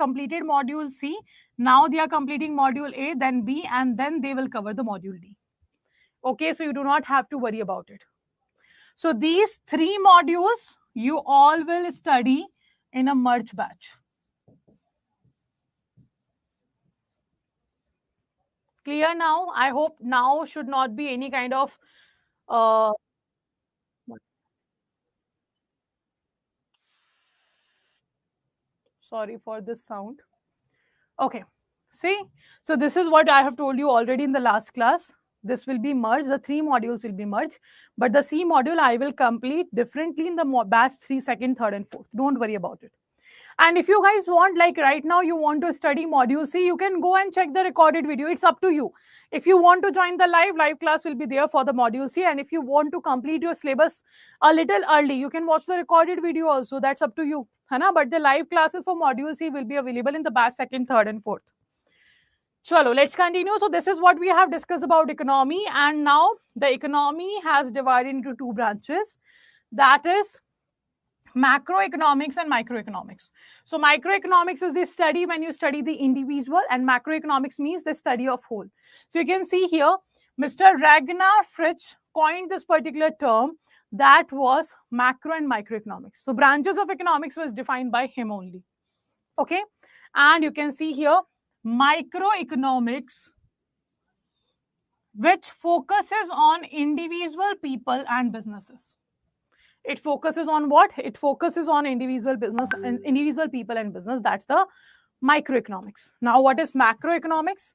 completed module C. Now they are completing module A, then B, and then they will cover the module D. Okay, so you do not have to worry about it. So these 3 modules you all will study in a merge batch. Clear now? I hope now should not be any kind of sorry for this sound. Okay, see, so this is what I have told you already in the last class. This will be merged, the 3 modules will be merged, but the C module I will complete differently in the batch 3, 2nd, 3rd and 4th. Don't worry about it. And if you guys want, like right now you want to study module C, you can go and check the recorded video. It's up to you. If you want to join the live class will be there for the module C. And if you want to complete your syllabus a little early, you can watch the recorded video also. That's up to you. But the live classes for module C will be available in the batch 2nd, 3rd and 4th. Chalo, let's continue. So this is what we have discussed about economy. And now the economy has divided into 2 branches. That is macroeconomics and microeconomics. So microeconomics is the study when you study the individual, and macroeconomics means the study of whole. So you can see here, Mr. Ragnar Fritsch coined this particular term, that was macro and microeconomics. So branches of economics was defined by him only. Okay, and you can see here microeconomics, which focuses on individual people and businesses. It focuses on what? It focuses on individual business and individual people and business. That's the microeconomics. Now, what is macroeconomics?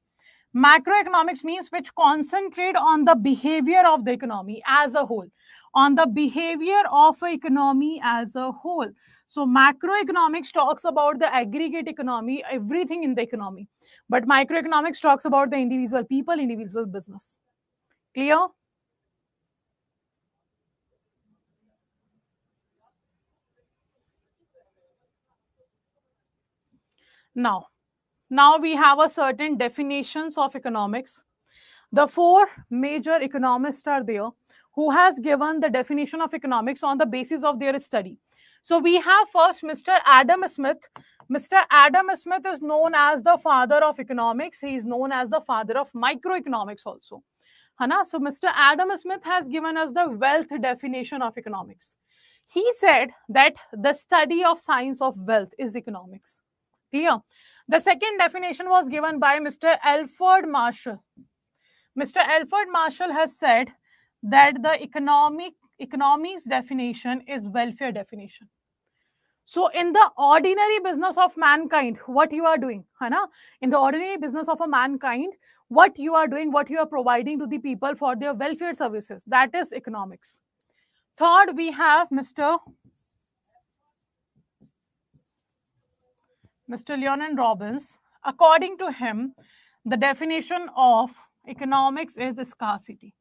Macroeconomics means which concentrate on the behavior of the economy as a whole, on the behavior of an economy as a whole. So macroeconomics talks about the aggregate economy, everything in the economy. But microeconomics talks about the individual people, individual business. Clear? Now we have a certain definitions of economics. The 4 major economists are there who has given the definition of economics on the basis of their study. So we have first Mr. Adam Smith. Mr. Adam Smith is known as the father of economics. He is known as the father of microeconomics also. So Mr. Adam Smith has given us the wealth definition of economics. He said that the study of science of wealth is economics. Clear? The second definition was given by Mr. Alfred Marshall. Mr. Alfred Marshall has said that the economy's definition is welfare definition. So in the ordinary business of mankind, what you are doing, in the ordinary business of a mankind, what you are doing, what you are providing to the people for their welfare services, that is economics. Third, we have Mr. Leon Robbins. According to him, the definition of economics is scarcity.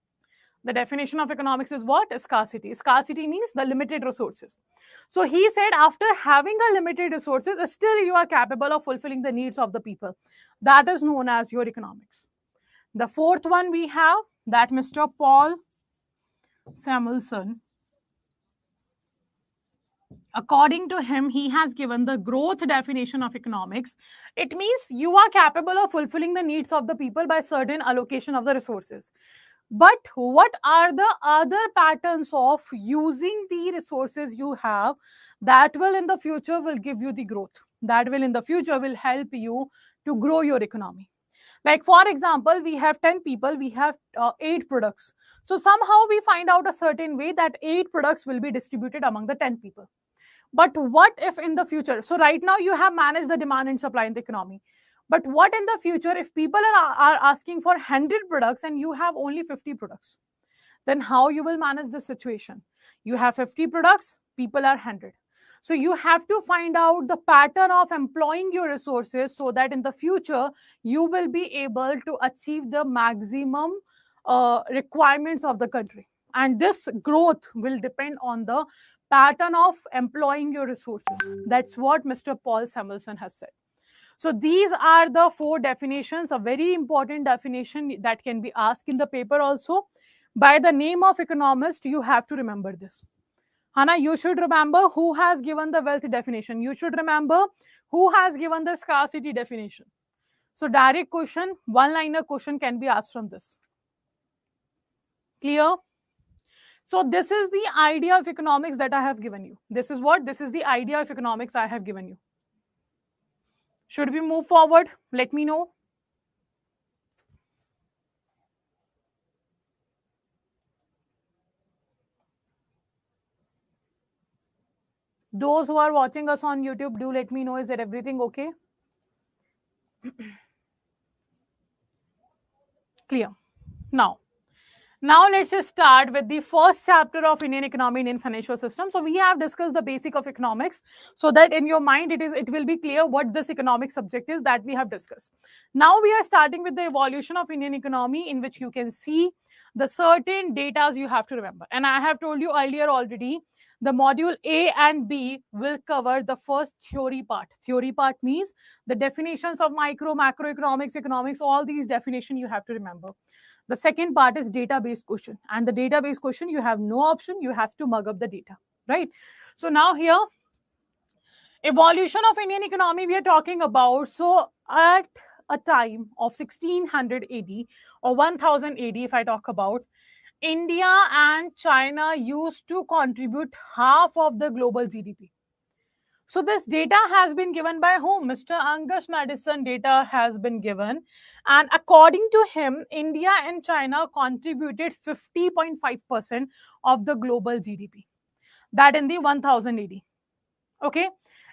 The definition of economics is what? Scarcity. Scarcity means the limited resources. So he said after having a limited resources, still you are capable of fulfilling the needs of the people. That is known as your economics. The fourth one we have, that Mr. Paul Samuelson. According to him, he has given the growth definition of economics. It means you are capable of fulfilling the needs of the people by certain allocation of the resources. But what are the other patterns of using the resources you have that will in the future will give you the growth? That will in the future will help you to grow your economy. Like for example, we have 10 people, we have 8 products. So somehow we find out a certain way that 8 products will be distributed among the 10 people. But what if in the future, so right now you have managed the demand and supply in the economy. But what in the future if people are asking for 100 products and you have only 50 products? Then how you will manage this situation? You have 50 products, people are 100. So you have to find out the pattern of employing your resources so that in the future you will be able to achieve the maximum requirements of the country. And this growth will depend on the pattern of employing your resources. That's what Mr. Paul Samuelson has said. So these are the 4 definitions, a very important definition that can be asked in the paper also. By the name of economist, you have to remember this. You should remember who has given the wealth definition. You should remember Who has given the scarcity definition? So direct question, one-liner question can be asked from this. Clear? So this is the idea of economics that I have given you. This is what? This is the idea of economics I have given you. Should we move forward? Let me know. Those who are watching us on YouTube, do let me know, is that everything okay? Clear. Now let's just start with the first chapter of Indian economy, Indian financial system. So we have discussed the basic of economics, so that in your mind it will be clear what this economic subject is that we have discussed. Now we are starting with the evolution of Indian economy, in which you can see the certain data you have to remember. And I have told you earlier already, the module A and B will cover the first theory part. Theory part means the definitions of macroeconomics, economics, all these definitions you have to remember. The second part is data-based question. And the data-based question, you have no option. You have to mug up the data, right? So now here, evolution of Indian economy we are talking about. So at a time of 1600 AD or 1000 AD, if I talk about, India and China used to contribute half of the global GDP. So this data has been given by whom? Mr. Angus Madison data has been given. And according to him, India and China contributed 50.5% of the global GDP. That in the 1000 AD. Okay.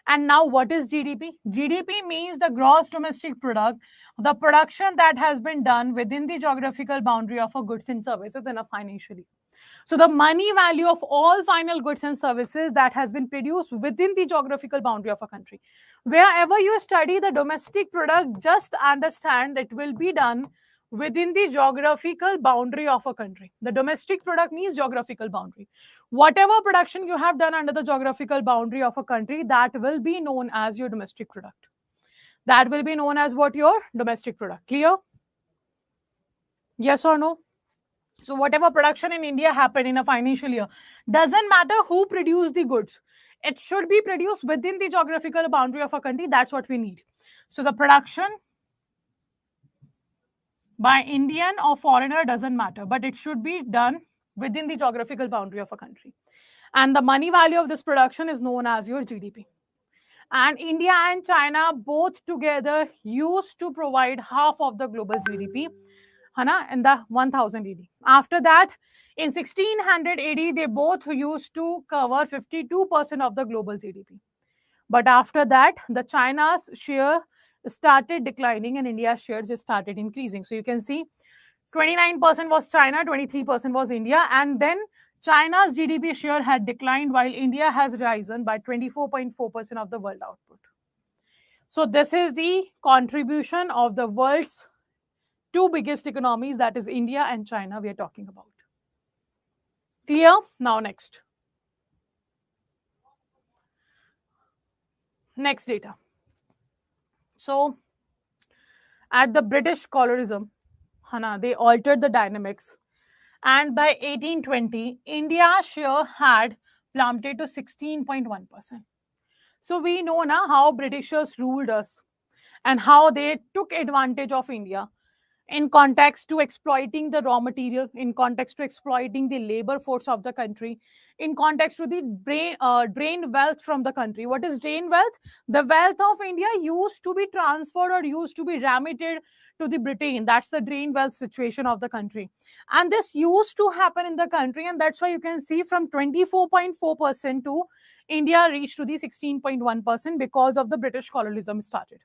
And now what is GDP? GDP means the gross domestic product, the production that has been done within the geographical boundary of a goods and services in a financial year. So the money value of all final goods and services that has been produced within the geographical boundary of a country. Wherever you study the domestic product, just understand that it will be done within the geographical boundary of a country. The domestic product means geographical boundary. Whatever production you have done under the geographical boundary of a country, that will be known as your domestic product. That will be known as what? Your domestic product. Clear? Yes or no? So whatever production in India happened in a financial year, doesn't matter who produced the goods. It should be produced within the geographical boundary of a country. That's what we need. So the production by Indian or foreigner doesn't matter, but it should be done within the geographical boundary of a country. And the money value of this production is known as your GDP. And India and China both together used to provide half of the global GDP in the 1000 AD. After that, in 1600 AD, they both used to cover 52% of the global GDP. But after that, the China's share started declining and India's shares just started increasing. So you can see 29% was China, 23% was India, and then China's GDP share had declined while India has risen by 24.4% of the world output. So this is the contribution of the world's two biggest economies, that is India and China we are talking about. Clear? Now next. Next data. So at the British colonism, they altered the dynamics. And by 1820, India's share had plummeted to 16.1%. So we know now how Britishers ruled us and how they took advantage of India in context to exploiting the raw material, in context to exploiting the labor force of the country, in context to the drained wealth from the country. What is drained wealth? The wealth of India used to be transferred or used to be remitted to the Britain. That's the drained wealth situation of the country. And this used to happen in the country, and that's why you can see from 24.4% to India reached to the 16.1% because of the British colonialism started.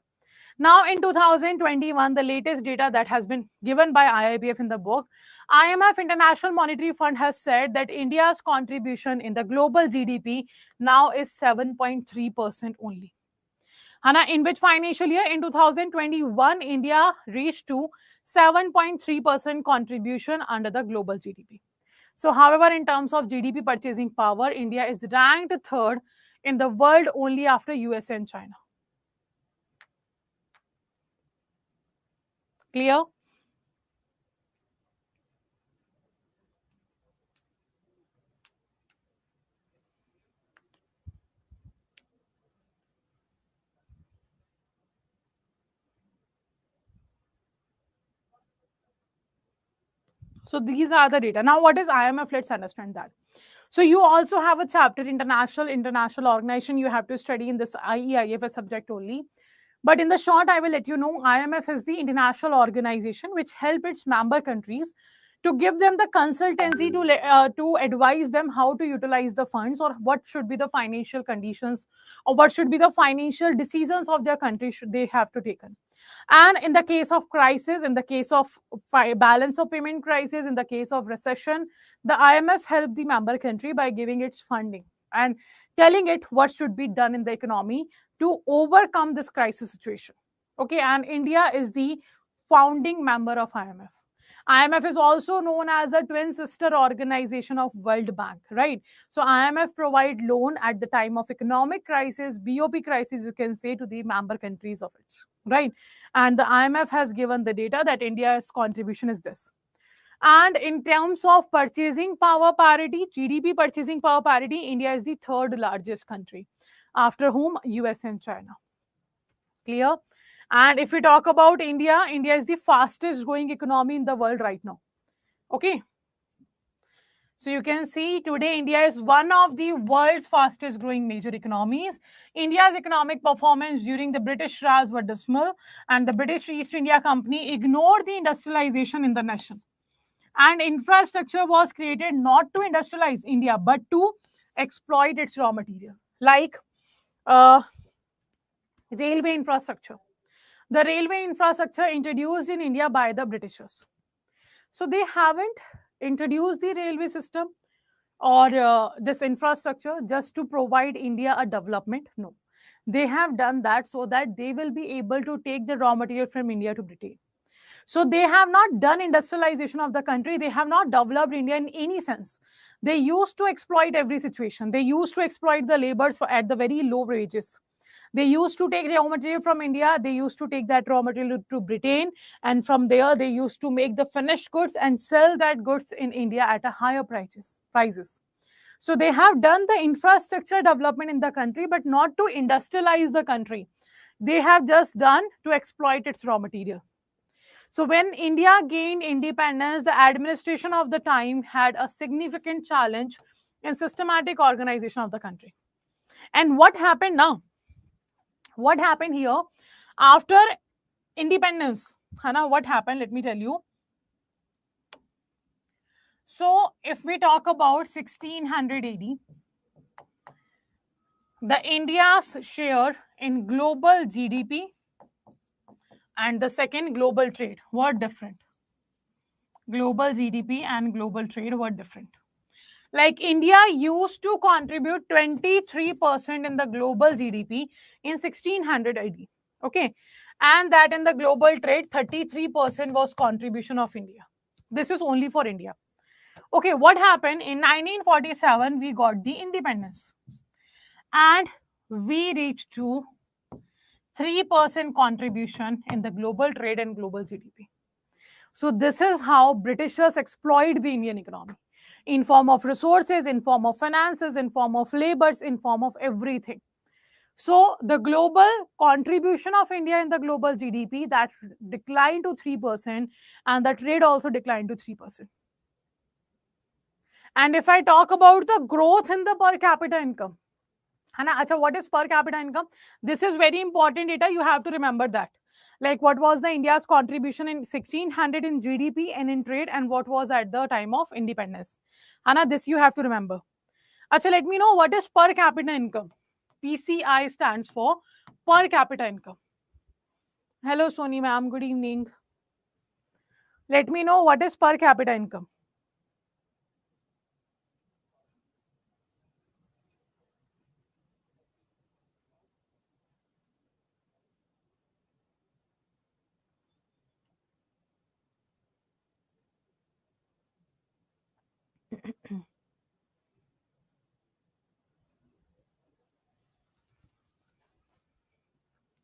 Now, in 2021, the latest data that has been given by IIBF in the book, IMF International Monetary Fund has said that India's contribution in the global GDP now is 7.3% only. In which financial year? In 2021, India reached to 7.3% contribution under the global GDP. So, however, in terms of GDP purchasing power, India is ranked third in the world only after US and China. Clear? So these are the data. Now, what is IMF? Let's understand that. So you also have a chapter, international organization. You have to study in this IEIFS subject only. But in the short, I will let you know IMF is the international organization which help its member countries to give them the consultancy to advise them how to utilize the funds, or what should be the financial conditions, or what should be the financial decisions of their country should they have to take. And in the case of crisis, in the case of balance of payment crisis, in the case of recession, the IMF helped the member country by giving its funding and telling it what should be done in the economy to overcome this crisis situation. Okay, and India is the founding member of IMF. IMF is also known as a twin sister organization of World Bank, right? So IMF provide loan at the time of economic crisis, BOP crisis, you can say, to the member countries of it, right? And the IMF has given the data that India's contribution is this. And in terms of purchasing power parity, GDP purchasing power parity, India is the third largest country, after whom US and China. Clear? And if we talk about India, India is the fastest growing economy in the world right now. Okay. So you can see today India is one of the world's fastest growing major economies. India's economic performance during the British Raj were dismal, and the British East India Company ignored the industrialization in the nation. And infrastructure was created not to industrialize India, but to exploit its raw material, like uh, railway infrastructure. The railway infrastructure introduced in India by the Britishers. So they haven't introduced the railway system or this infrastructure just to provide India a development. No, they have done that so that they will be able to take the raw material from India to Britain. So they have not done industrialization of the country. They have not developed India in any sense. They used to exploit every situation. They used to exploit the laborers at the very low wages. They used to take raw material from India. They used to take that raw material to Britain. And from there, they used to make the finished goods and sell that goods in India at a higher prices. So they have done the infrastructure development in the country, but not to industrialize the country. They have just done to exploit its raw material. So when India gained independence, the administration of the time had a significant challenge in systematic organization of the country. And what happened now? What happened here after independence? Hana, what happened? Let me tell you. So if we talk about 1600 AD, the India's share in global GDP and the second global trade were different. Global GDP and global trade were different. Like India used to contribute 23% in the global GDP in 1600 AD. Okay. And that in the global trade, 33% was contribution of India. This is only for India. Okay, what happened in 1947? We got the independence. And we reached to 3% contribution in the global trade and global GDP. So this is how Britishers exploit the Indian economy in form of resources, in form of finances, in form of labors, in form of everything. So the global contribution of India in the global GDP that declined to 3%, and the trade also declined to 3%. And if I talk about the growth in the per capita income, what is per capita income? This is very important data. You have to remember that. Like what was the India's contribution in 1600 in GDP and in trade, and what was at the time of independence. This you have to remember. Let me know what is per capita income. PCI stands for per capita income. Hello, Soni ma'am. Good evening. Let me know what is per capita income.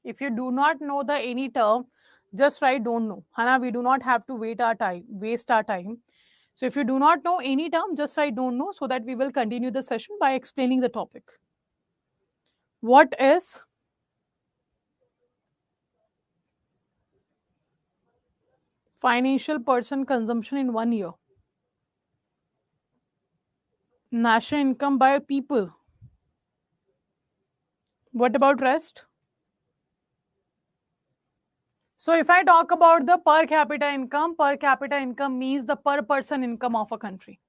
If you do not know the any term, just write don't know. We do not have to waste our time. So if you do not know any term, just write don't know, so that we will continue the session by explaining the topic. What is financial person consumption in 1 year? National income by people. What about rest? So if I talk about the per capita income means the per person income of a country.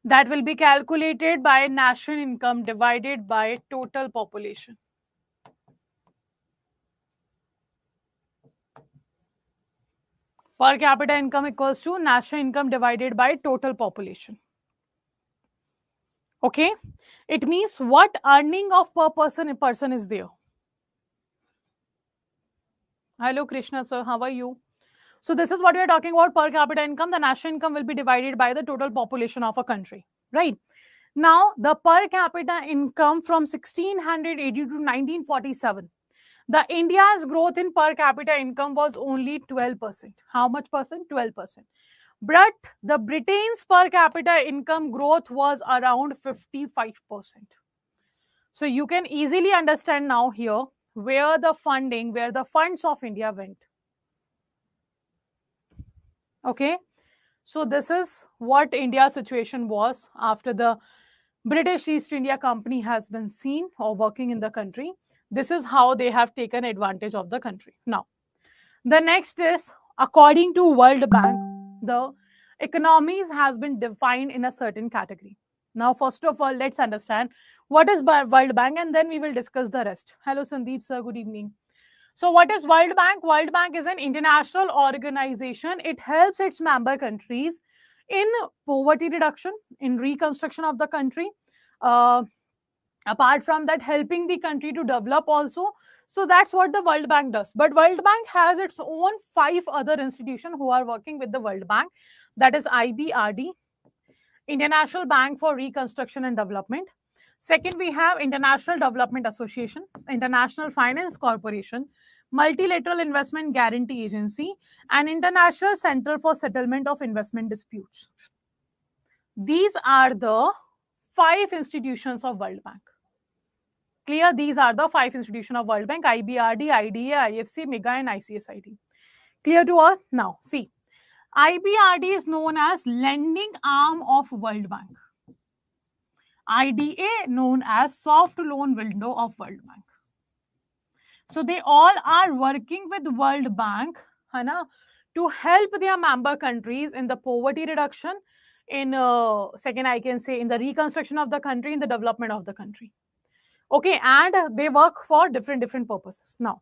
That will be calculated by national income divided by total population. Per capita income equals to national income divided by total population. Okay, it means what earning of per person is there. Hello Krishna sir, how are you? So this is what we are talking about, per capita income. The national income will be divided by the total population of a country, right? Now the per capita income from 1680 to 1947, the India's growth in per capita income was only 12%. How much percent? 12%. But the Britain's per capita income growth was around 55%. So you can easily understand now here where the funds of India went. Okay. So this is what India's situation was after the British East India Company has been seen or working in the country. This is how they have taken advantage of the country. Now, the next is, according to World Bank, the economies has been defined in a certain category. Now, first of all, let's understand what is World Bank, and then we will discuss the rest. Hello, Sandeep sir. Good evening. So, what is World Bank? World Bank is an international organization. It helps its member countries in poverty reduction, in reconstruction of the country. Uh, Apart from that, helping the country to develop also. So that's what the World Bank does. But World Bank has its own 5 other institutions who are working with the World Bank. That is IBRD, International Bank for Reconstruction and Development. Second, we have International Development Association, International Finance Corporation, Multilateral Investment Guarantee Agency, and International Center for Settlement of Investment Disputes. These are the 5 institutions of World Bank. Clear? These are the 5 institutions of World Bank: IBRD, IDA, IFC, MEGA, and ICSID. Clear to all? Now, see, IBRD is known as lending arm of World Bank. IDA known as soft loan window of World Bank. So they all are working with World Bank, है to help their member countries in the poverty reduction, in second I can say in the reconstruction of the country, in the development of the country. Okay, and they work for different purposes. Now,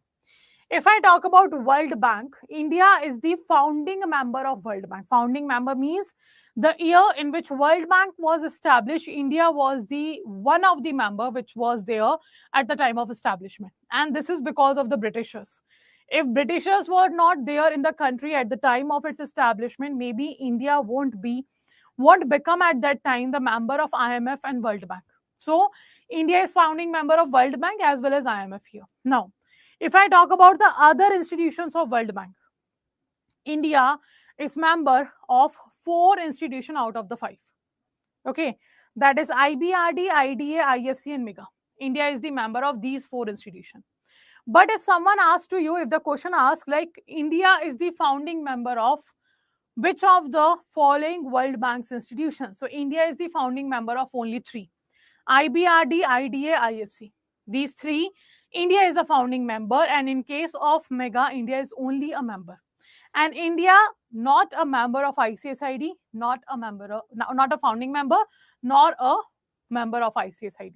if I talk about World Bank, India is the founding member of World Bank. Founding member means the year in which World Bank was established, India was the one of the member which was there at the time of establishment. And this is because of the Britishers. If Britishers were not there in the country at the time of its establishment, maybe India won't become at that time the member of IMF and World Bank. So India is founding member of World Bank as well as IMF here. Now, if I talk about the other institutions of World Bank, India is member of 4 institutions out of the 5. Okay, that is IBRD, IDA, IFC, and MEGA. India is the member of these 4 institutions. But if someone asks to you, if the question asks like India is the founding member of which of the following World Bank's institutions? So India is the founding member of only 3. IBRD, IDA, IFC. These 3, India is a founding member, and in case of MEGA, India is only a member. And India, not a member of ICSID, not a founding member, nor a member of ICSID.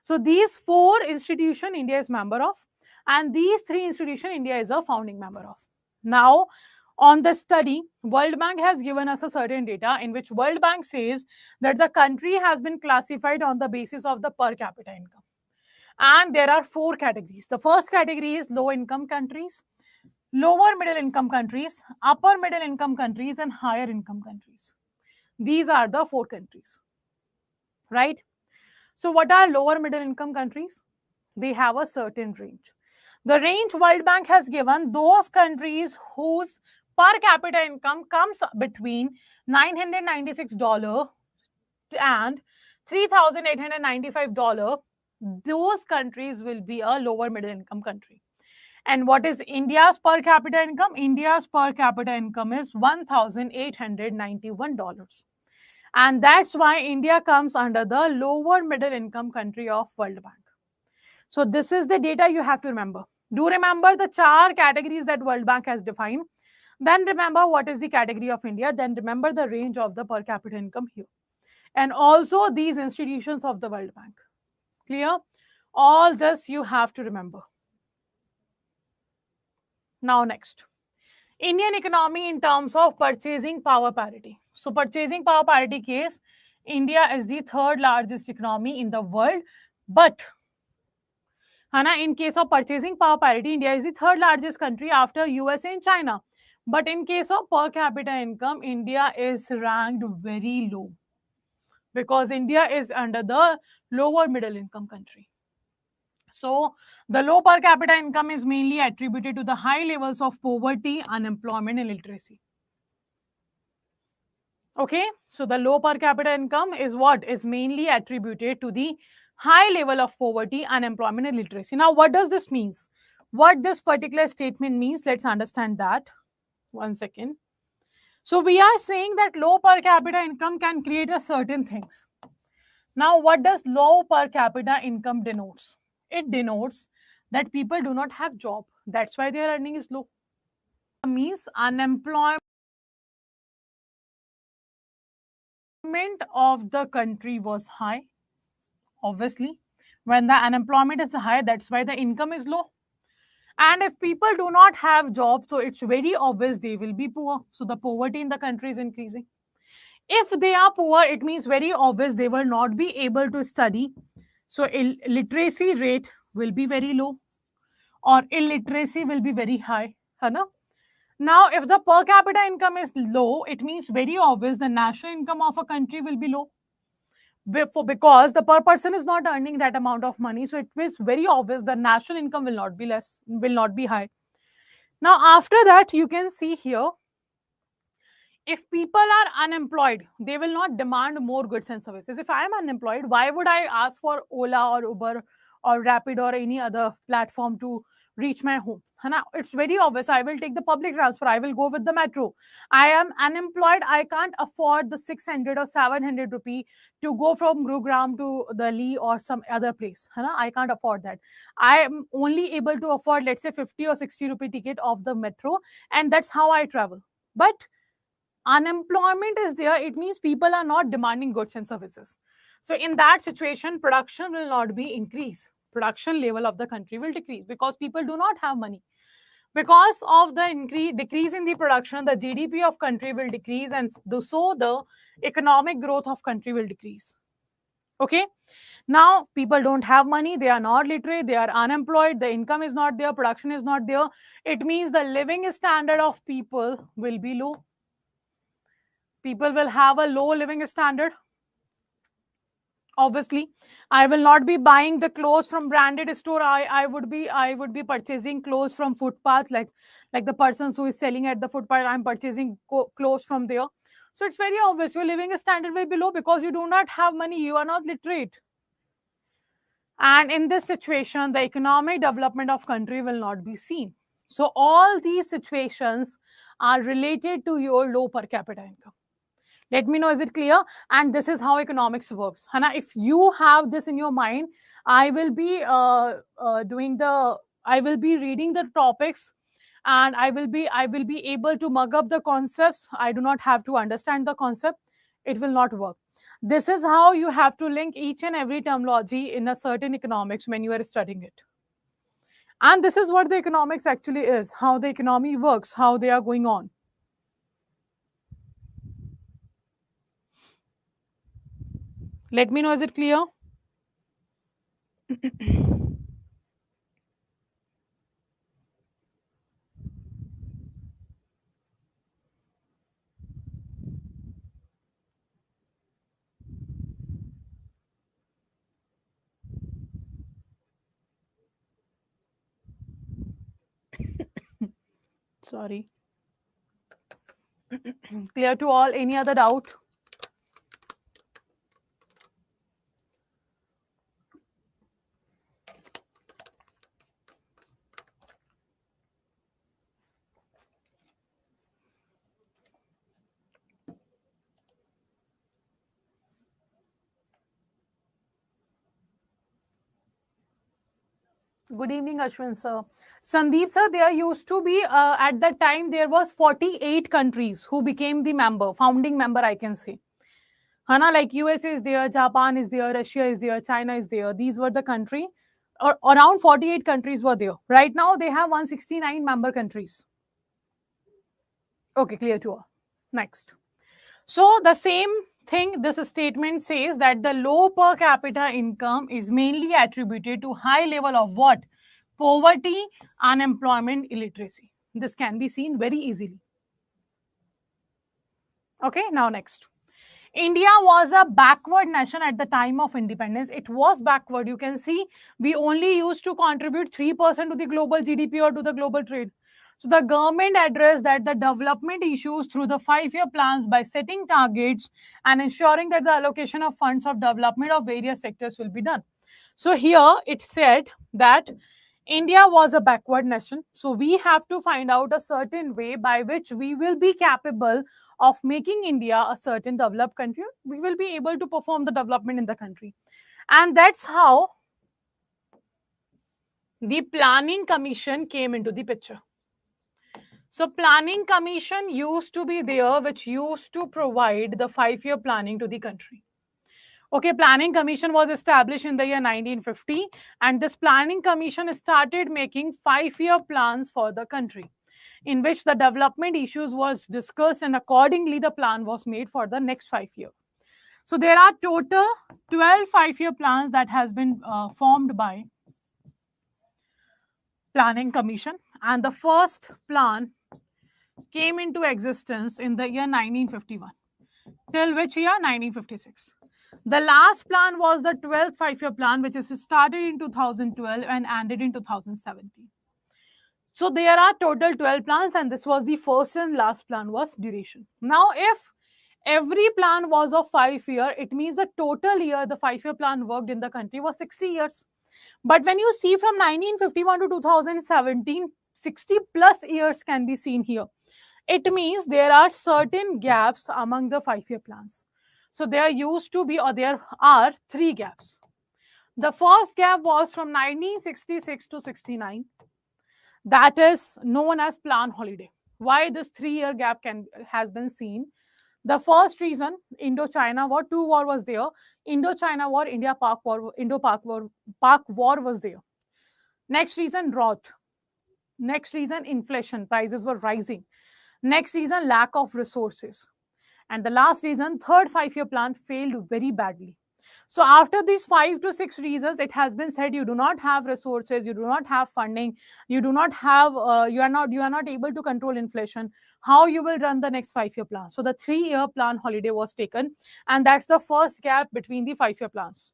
So these 4 institutions India is member of, and these 3 institutions India is a founding member of. Now, on the study, World Bank has given us a certain data in which World Bank says that the country has been classified on the basis of the per capita income. And there are 4 categories. The first category is low income countries, lower middle income countries, upper middle income countries, and higher income countries. These are the 4 countries, right? So what are lower middle income countries? They have a certain range. The range World Bank has given those countries whose per capita income comes between $996 and $3,895, those countries will be a lower middle income country. And what is India's per capita income? India's per capita income is $1,891. And that's why India comes under the lower middle income country of World Bank. So this is the data you have to remember. Do remember the 4 categories that World Bank has defined. Then remember what is the category of India. Then remember the range of the per capita income here. And also these institutions of the World Bank. Clear? All this you have to remember. Now next. Indian economy in terms of purchasing power parity. So purchasing power parity case, India is the 3rd largest economy in the world. But Hana, in case of purchasing power parity, India is the 3rd largest country after USA and China. But in case of per capita income, India is ranked very low because India is under the lower middle income country. So the low per capita income is mainly attributed to the high levels of poverty, unemployment, and illiteracy. Okay, so the low per capita income is what is mainly attributed to the high level of poverty, unemployment, and literacy. Now, what does this means? What this particular statement means, let's understand that. 1 second. So we are saying that low per capita income can create a certain things. Now, what does low per capita income denotes? It denotes that people do not have job. That's why their earning is low. Means unemployment of the country was high. Obviously, when the unemployment is high, that's why the income is low. And if people do not have jobs, so it's very obvious they will be poor. So the poverty in the country is increasing. If they are poor, it means very obvious they will not be able to study. So literacy rate will be very low or illiteracy will be very high. Hai na? Now, if the per capita income is low, it means very obvious the national income of a country will be low. Because the per person is not earning that amount of money, so it is very obvious the national income will not be less, will not be high. Now after that, you can see here, if people are unemployed, they will not demand more goods and services. If I am unemployed, why would I ask for Ola or Uber or Rapid or any other platform to reach my home? Now, it's very obvious. I will take the public transport. I will go with the metro. I am unemployed. I can't afford the 600 or 700 rupee to go from Gurugram to Delhi or some other place. I can't afford that. I am only able to afford, let's say, 50 or 60 rupee ticket of the metro, and that's how I travel. But unemployment is there, it means people are not demanding goods and services. So in that situation, production will not be increased. Production level of the country will decrease because people do not have money. Because of the decrease in the production, the GDP of country will decrease, and so the economic growth of country will decrease. Okay, now people don't have money, they are not literate, they are unemployed, the income is not there, production is not there. It means the living standard of people will be low. People will have a low living standard. Obviously, I will not be buying the clothes from branded store. I would be purchasing clothes from footpath, like the persons who is selling at the footpath. I'm purchasing clothes from there. So it's very obvious your living standard will be low because you do not have money, you are not literate. And in this situation, the economic development of country will not be seen. So all these situations are related to your low per capita income. Let me know, is it clear? And this is how economics works. Hana, if you have this in your mind, I will be I will be reading the topics, and I will be able to mug up the concepts. I do not have to understand the concept. It will not work. This is how you have to link each and every terminology in a certain economics when you are studying it. And this is what the economics actually is, how the economy works, how they are going on. Let me know, is it clear? Sorry. Clear to all? Any other doubt? Good evening, Ashwin sir. Sandeep sir, there used to be, at that time, there was 48 countries who became the member, founding member, I can say. Hana, like USA is there, Japan is there, Russia is there, China is there. These were the country, or around 48 countries were there. Right now, they have 169 member countries. Okay, clear to all. Next. So the same thing, this statement says that the low per capita income is mainly attributed to high level of what? Poverty, unemployment, illiteracy. This can be seen very easily. Okay, now next. India was a backward nation at the time of independence. It was backward. You can see we only used to contribute 3% to the global GDP or to the global trade. So the government addressed that the development issues through the 5-year plans by setting targets and ensuring that the allocation of funds of development of various sectors will be done. So here it said that India was a backward nation. So we have to find out a certain way by which we will be capable of making India a certain developed country. We will be able to perform the development in the country. And that's how the Planning Commission came into the picture. So Planning Commission used to be there, which used to provide the 5-year planning to the country. Okay, Planning Commission was established in the year 1950, and this Planning Commission started making 5-year plans for the country, in which the development issues was discussed, and accordingly the plan was made for the next 5 years. So there are total 12 5-year plans that has been formed by Planning Commission, and the first plan came into existence in the year 1951. Till which year? 1956. The last plan was the 12th 5-year plan, which is started in 2012 and ended in 2017. So there are total 12 plans, and this was the first and last plan was duration. Now, if every plan was of 5 years, it means the total year the 5-year plan worked in the country was 60 years. But when you see from 1951 to 2017, 60 plus years can be seen here. It means there are certain gaps among the 5-year plans. So there used to be, or there are 3 gaps. The first gap was from 1966 to 69. That is known as plan holiday. Why this 3-year gap has been seen? The first reason, Indo-China War, 2 war was there. Indo-China War, India-Pak War, Pak War was there. Next reason, drought. Next reason, inflation. Prices were rising. Next reason, lack of resources. And the last reason, third 5-year plan failed very badly. So after these 5 to 6 reasons, it has been said you do not have resources, you do not have funding, you do not have, you are not able to control inflation. How you will run the next 5-year plan? So the 3-year plan holiday was taken, and that's the first gap between the 5-year plans.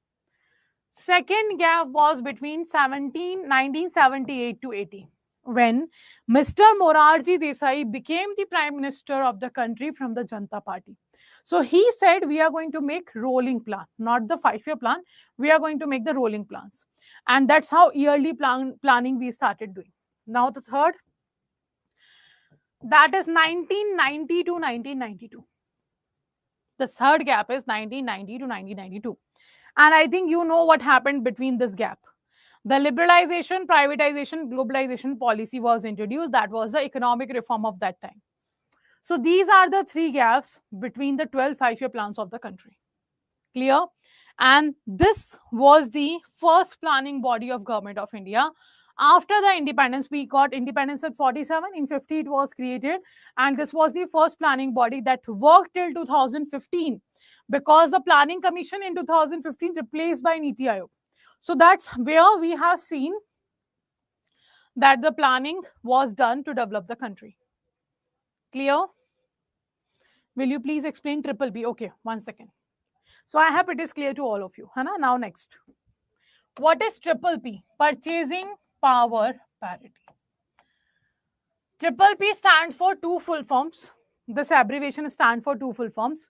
Second gap was between 1978 to 80, when Mr. Morarji Desai became the Prime Minister of the country from the Janata Party. So he said, we are going to make rolling plan, not the 5-year plan. We are going to make the rolling plans. And that's how yearly planning we started doing. Now the third, that is 1990 to 1992. The third gap is 1990 to 1992. And I think you know what happened between this gap. The liberalization, privatization, globalization policy was introduced. That was the economic reform of that time. So these are the 3 gaps between the 12 5-year plans of the country. Clear? And this was the first planning body of Government of India. After the independence, we got independence at 47. In 50, it was created. And this was the first planning body that worked till 2015, because the Planning Commission in 2015 replaced by Niti Aayog. So that's where we have seen that the planning was done to develop the country. Clear? Will you please explain triple B? Okay, 1 second. So I hope it is clear to all of you. Hana? Now next. What is triple P? Purchasing Power Parity. Triple P stands for 2 full forms. This abbreviation stands for 2 full forms: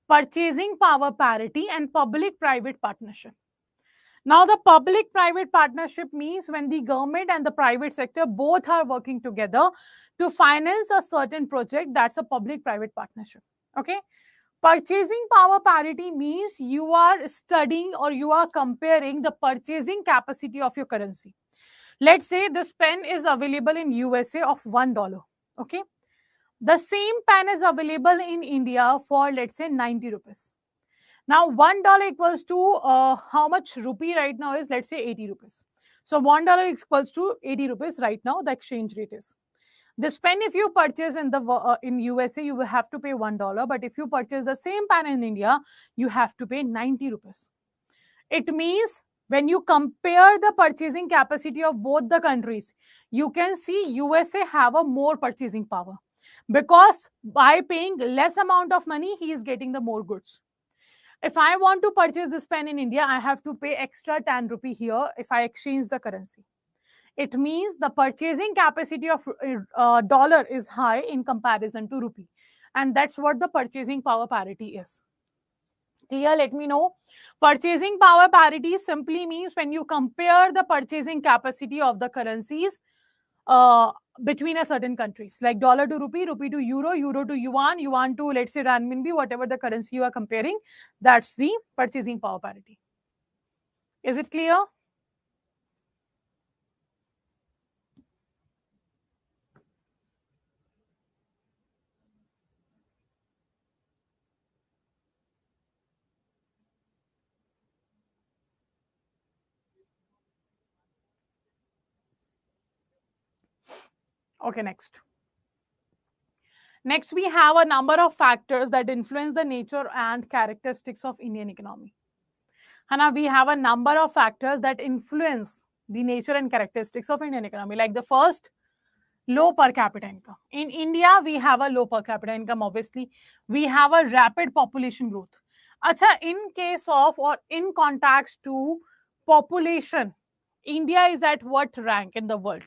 Purchasing Power Parity and Public-Private Partnership. Now, the public-private partnership means when the government and the private sector both are working together to finance a certain project. That's a public-private partnership. Okay. Purchasing power parity means you are studying or you are comparing the purchasing capacity of your currency. Let's say this pen is available in USA of $1. Okay. The same pen is available in India for, let's say, 90 rupees. Now, $1 equals to how much rupee right now is, let's say, 80 rupees. So, $1 equals to 80 rupees right now, the exchange rate is. This pen, if you purchase in USA, you will have to pay $1. But if you purchase the same pen in India, you have to pay 90 rupees. It means when you compare the purchasing capacity of both the countries, you can see USA have a more purchasing power, because by paying less amount of money, he is getting the more goods. If I want to purchase this pen in India, I have to pay extra 10 rupee here if I exchange the currency. It means the purchasing capacity of dollar is high in comparison to rupee. And that's what the purchasing power parity is. Clear? Let me know. Purchasing power parity simply means when you compare the purchasing capacity of the currencies between a certain countries, like dollar to rupee, rupee to euro, euro to yuan, yuan to, let's say, renminbi, whatever the currency you are comparing, that's the purchasing power parity. Is it clear? Okay, next. Next, we have a number of factors that influence the nature and characteristics of Indian economy. Hana, we have a number of factors that influence the nature and characteristics of Indian economy. Like the first, low per capita income. In India, we have a low per capita income, obviously. We have a rapid population growth. Acha, in case of or in context to population, India is at what rank in the world?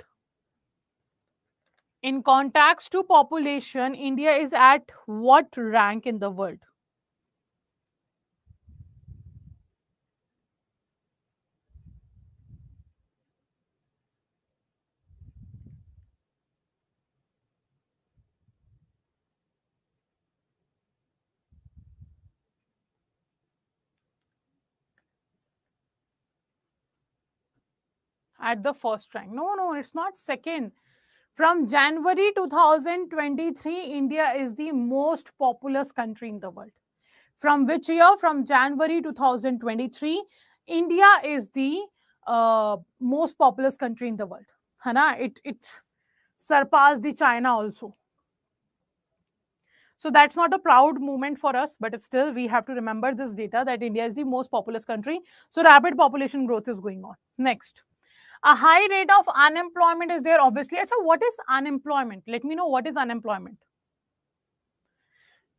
In context to population, India is at what rank in the world? At the first rank. No, it's not second. From January 2023, India is the most populous country in the world. From which year? From January 2023, India is the most populous country in the world. Hana, it surpassed the China also. So that's not a proud moment for us, but still we have to remember this data that India is the most populous country. So rapid population growth is going on. Next. A high rate of unemployment is there, obviously. So what is unemployment? Let me know what is unemployment.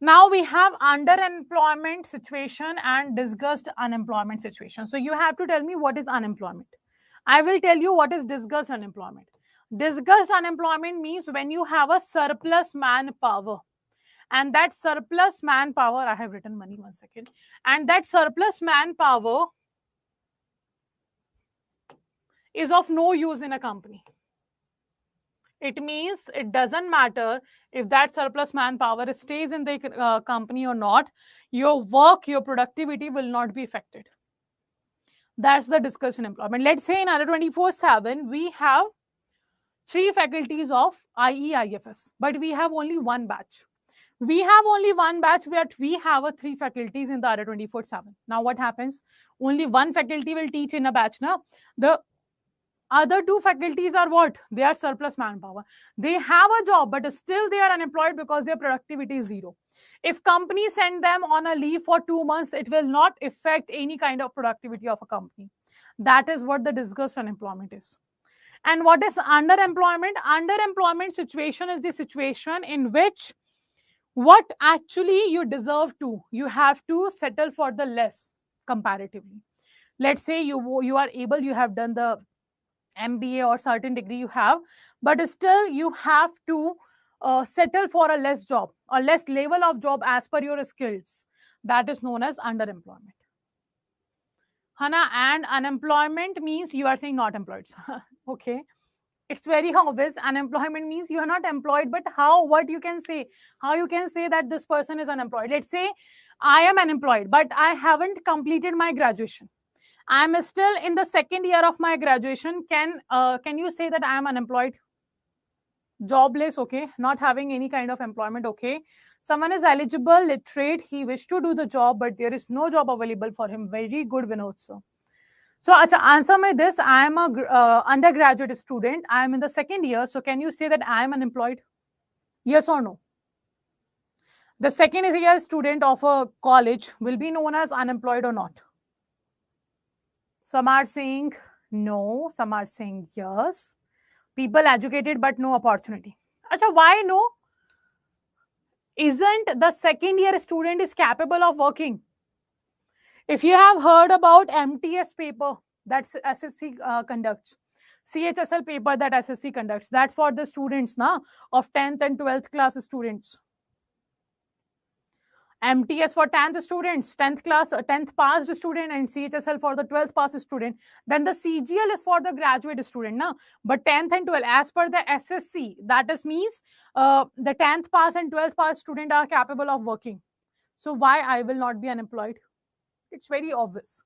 Now we have underemployment situation and discussed unemployment situation. So you have to tell me what is unemployment. I will tell you what is discussed unemployment. Discussed unemployment means when you have a surplus manpower. And that surplus manpower, I have written money, 1 second. And that surplus manpower is of no use in a company. It means it doesn't matter if that surplus manpower stays in the company or not, your work, your productivity will not be affected. That's the discussion employment. Let's say in Adda 24/7, we have 3 faculties of IE IFS, but we have only one batch. We have only one batch where we have 3 faculties in the Adda 24/7. Now what happens? Only one faculty will teach in a batch. Now, the other 2 faculties are what? They are surplus manpower. They have a job, but still they are unemployed because their productivity is 0. If companies send them on a leave for 2 months, it will not affect any kind of productivity of a company. That is what the discussed unemployment is. And what is underemployment? Underemployment situation is the situation in which what actually you deserve to, you have to settle for the less comparatively. Let's say you are able, you have done the MBA or certain degree you have, but still you have to settle for a less job or less level of job as per your skills. That is known as underemployment. Hana, and unemployment means you are saying not employed. Okay. It's very obvious. Unemployment means you are not employed, but how, what you can say, how you can say that this person is unemployed. Let's say I am unemployed, but I haven't completed my graduation. I'm still in the second year of my graduation. Can you say that I am unemployed? Jobless, okay. Not having any kind of employment, okay. Someone is eligible, literate, he wished to do the job, but there is no job available for him. Very good, Vinod sir. So, acha, answer me this. I am a undergraduate student. I am in the second year. So, can you say that I am unemployed? Yes or no? The second year student of a college will be known as unemployed or not? Some are saying no. Some are saying yes. People educated but no opportunity. Acha, why no? Isn't the second year student is capable of working? If you have heard about MTS paper that SSC conducts, CHSL paper that SSC conducts, that's for the students now of 10th and 12th class students. MTS for 10th students, 10th class, 10th passed student, and CHSL for the 12th passed student. Then the CGL is for the graduate student now. But 10th and 12th, as per the SSC, that is means the 10th pass and 12th pass student are capable of working. So why I will not be unemployed? It's very obvious.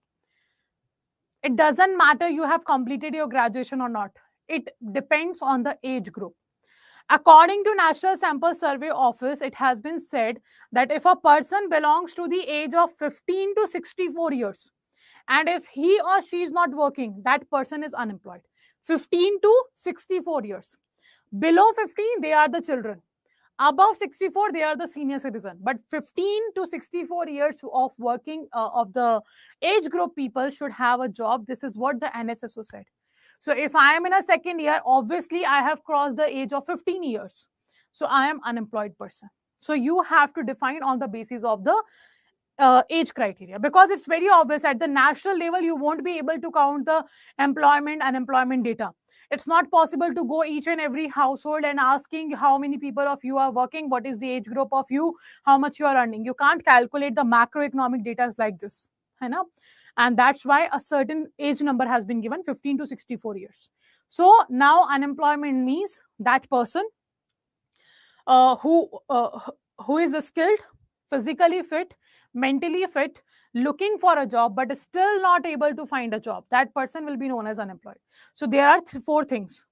It doesn't matter you have completed your graduation or not. It depends on the age group. According to National Sample Survey Office, it has been said that if a person belongs to the age of 15 to 64 years, and if he or she is not working, that person is unemployed. 15 to 64 years. Below 15, they are the children. Above 64, they are the senior citizen. But 15 to 64 years of working of the age group people should have a job. This is what the NSSO said. So if I am in a second year, obviously I have crossed the age of 15 years. So I am unemployed person. So you have to define on the basis of the age criteria, because it's very obvious at the national level you won't be able to count the employment unemployment data. It's not possible to go each and every household and asking how many people of you are working, what is the age group of you, how much you are earning. You can't calculate the macroeconomic data like this, you know. And that's why a certain age number has been given, 15 to 64 years. So now unemployment means that person uh, who uh, who is skilled, physically fit, mentally fit, looking for a job but still not able to find a job. That person will be known as unemployed. So there are four things.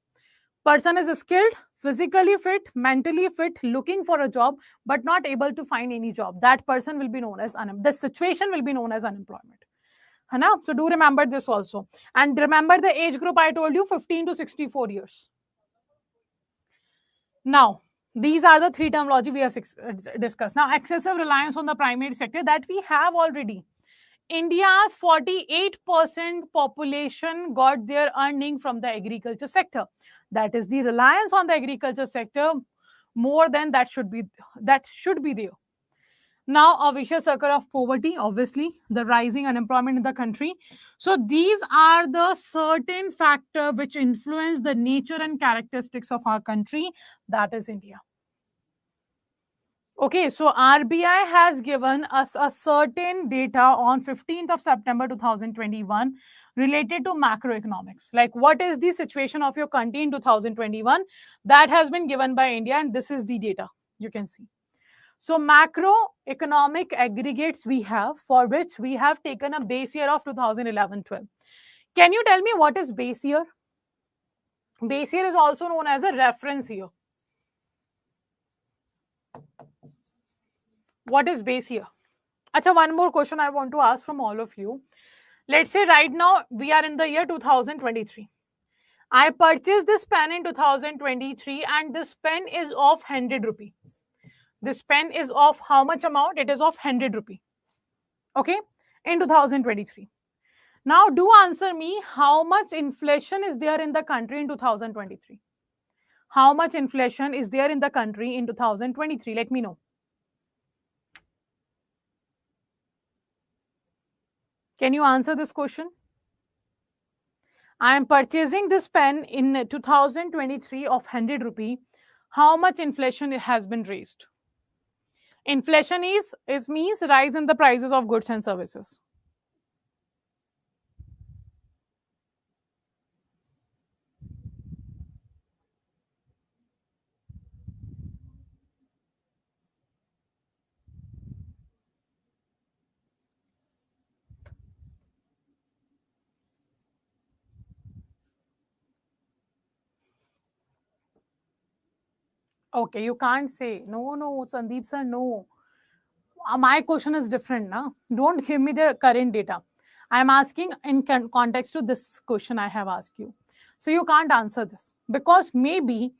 Person is skilled, physically fit, mentally fit, looking for a job but not able to find any job. That person will be known as the situation will be known as unemployment. Hana? So do remember this also. And remember the age group I told you, 15 to 64 years. Now, these are the three terminology we have discussed. Now, excessive reliance on the primary sector, that we have already. India's 48% population got their earning from the agriculture sector. That is the reliance on the agriculture sector more than that should be there. Now, a vicious circle of poverty, obviously, the rising unemployment in the country. So, these are the certain factors which influence the nature and characteristics of our country, that is India. Okay, so RBI has given us a certain data on 15th of September 2021 related to macroeconomics. Like, what is the situation of your country in 2021? That has been given by India, and this is the data you can see. So macroeconomic aggregates we have, for which we have taken a base year of 2011-12. Can you tell me what is base year? Base year is also known as a reference year. What is base year? Acha, one more question I want to ask from all of you. Let's say right now we are in the year 2023. I purchased this pen in 2023 and this pen is of 100 rupee. This pen is of how much amount? It is of 100 rupee. Okay, in 2023. Now, do answer me, how much inflation is there in the country in 2023? How much inflation is there in the country in 2023? Let me know. Can you answer this question? I am purchasing this pen in 2023 of 100 rupee. How much inflation has been raised? Inflation is means rise in the prices of goods and services. Okay, you can't say. No, Sandeep sir, no. My question is different. Na? Don't give me the current data. I am asking in context to this question I have asked you. So you can't answer this because maybe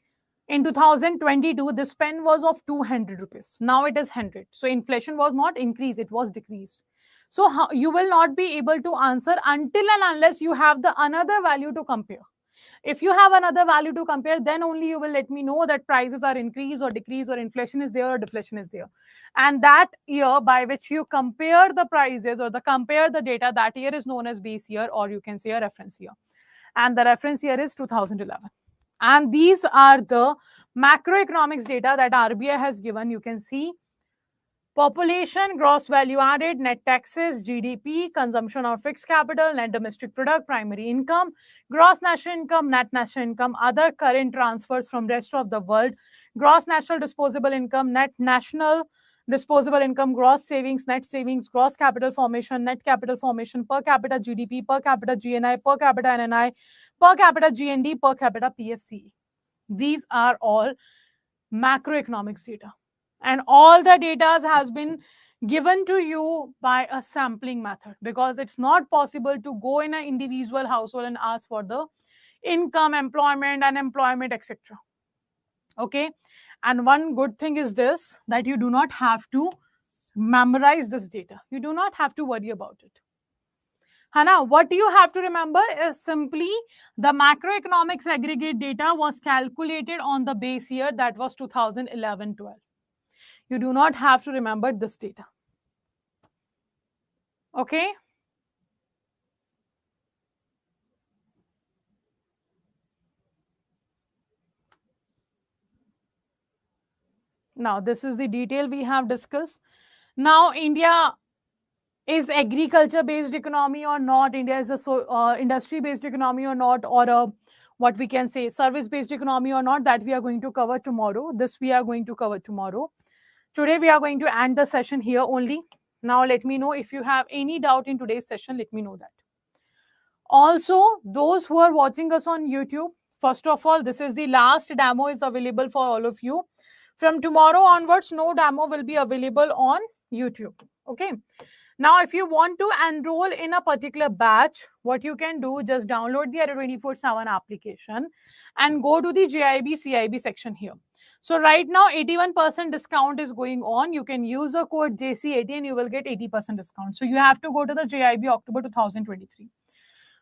in 2022 this pen was of 200 rupees. Now it is 100. So inflation was not increased, it was decreased. So how, you will not be able to answer until and unless you have the another value to compare. If you have another value to compare, then only you will let me know that prices are increased or decreased or inflation is there or deflation is there. And that year by which you compare the prices or the compare the data, that year is known as base year, or you can say a reference year. And the reference year is 2011. And these are the macroeconomics data that RBI has given. You can see population, gross value added, net taxes, GDP, consumption of fixed capital, net domestic product, primary income, gross national income, net national income, other current transfers from rest of the world, gross national disposable income, net national disposable income, gross savings, net savings, gross capital formation, net capital formation, per capita GDP, per capita GNI, per capita NNI, per capita GND, per capita PFCE. These are all macroeconomics data. And all the data has been given to you by a sampling method, because it's not possible to go in an individual household and ask for the income, employment, unemployment, etc. Okay. And one good thing is this, that you do not have to memorize this data. You do not have to worry about it. Hana, what you have to remember is simply the macroeconomics aggregate data was calculated on the base year, that was 2011-12. You do not have to remember this data. Okay. Now, this is the detail we have discussed. Now, India is agriculture-based economy or not? India is a industry-based economy or not? Or a, what we can say, service-based economy or not? That we are going to cover tomorrow. This we are going to cover tomorrow. Today, we are going to end the session here only. Now, let me know if you have any doubt in today's session. Let me know that. Also, those who are watching us on YouTube, first of all, this is the last demo is available for all of you. From tomorrow onwards, no demo will be available on YouTube. Okay. Now, if you want to enroll in a particular batch, what you can do, just download the Adda 24/7 application and go to the JAIIB CIB section here. So right now, 81% discount is going on. You can use a code JC80 and you will get 80% discount. So you have to go to the JAIIB October 2023.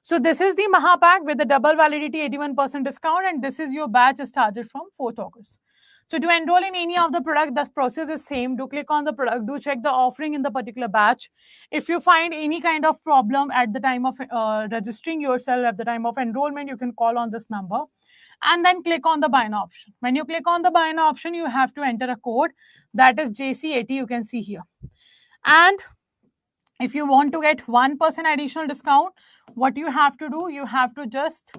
So this is the Mahapack with the double validity 81% discount, and this is your batch started from 4th August. So to enroll in any of the product, the process is same. Do click on the product, do check the offering in the particular batch. If you find any kind of problem at the time of registering yourself, at the time of enrollment, you can call on this number and then click on the buy now option. When you click on the buy now option, you have to enter a code that is JC80, you can see here. And if you want to get 1% additional discount, what you have to do, you have to just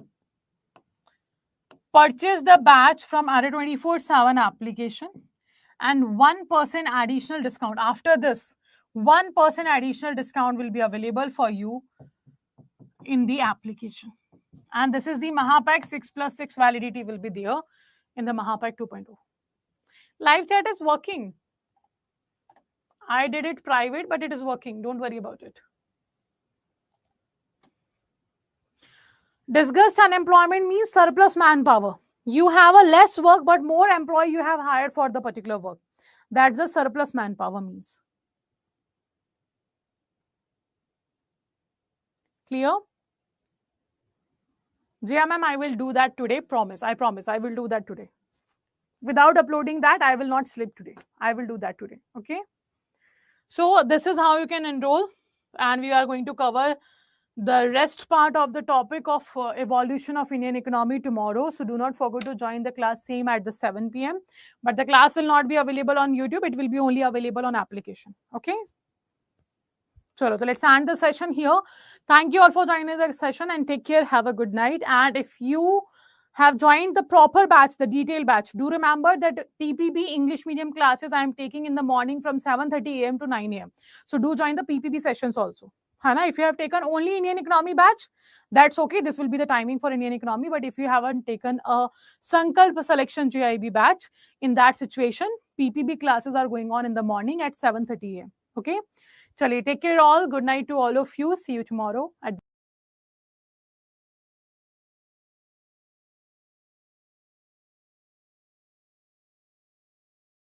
purchase the batch from Adda 24/7 application and 1% additional discount. After this, 1% additional discount will be available for you in the application. And this is the Mahapack 6+6 validity will be there in the Mahapack 2.0. Live chat is working. I did it private, but it is working. Don't worry about it. Disgust unemployment means surplus manpower. You have a less work, but more employee you have hired for the particular work. That's the surplus manpower means. Clear? Jia ma'am, I will do that today. Promise. I promise. I will do that today. Without uploading that, I will not sleep today. I will do that today. Okay. So this is how you can enroll, and we are going to cover the rest part of the topic of evolution of Indian economy tomorrow. So do not forget to join the class same at the 7 p.m. But the class will not be available on YouTube. It will be only available on application. Okay. So let's end the session here. Thank you all for joining the session and take care. Have a good night. And if you have joined the proper batch, the detailed batch, do remember that PPB English medium classes I am taking in the morning from 7:30 a.m. to 9 a.m. So do join the PPB sessions also. है ना? If you have taken only Indian economy batch, that's okay. This will be the timing for Indian economy. But if you haven't taken a Sankalp selection JIIB batch, in that situation, PPB classes are going on in the morning at 7:30 a.m. Okay. Chale, take care all. Good night to all of you. See you tomorrow at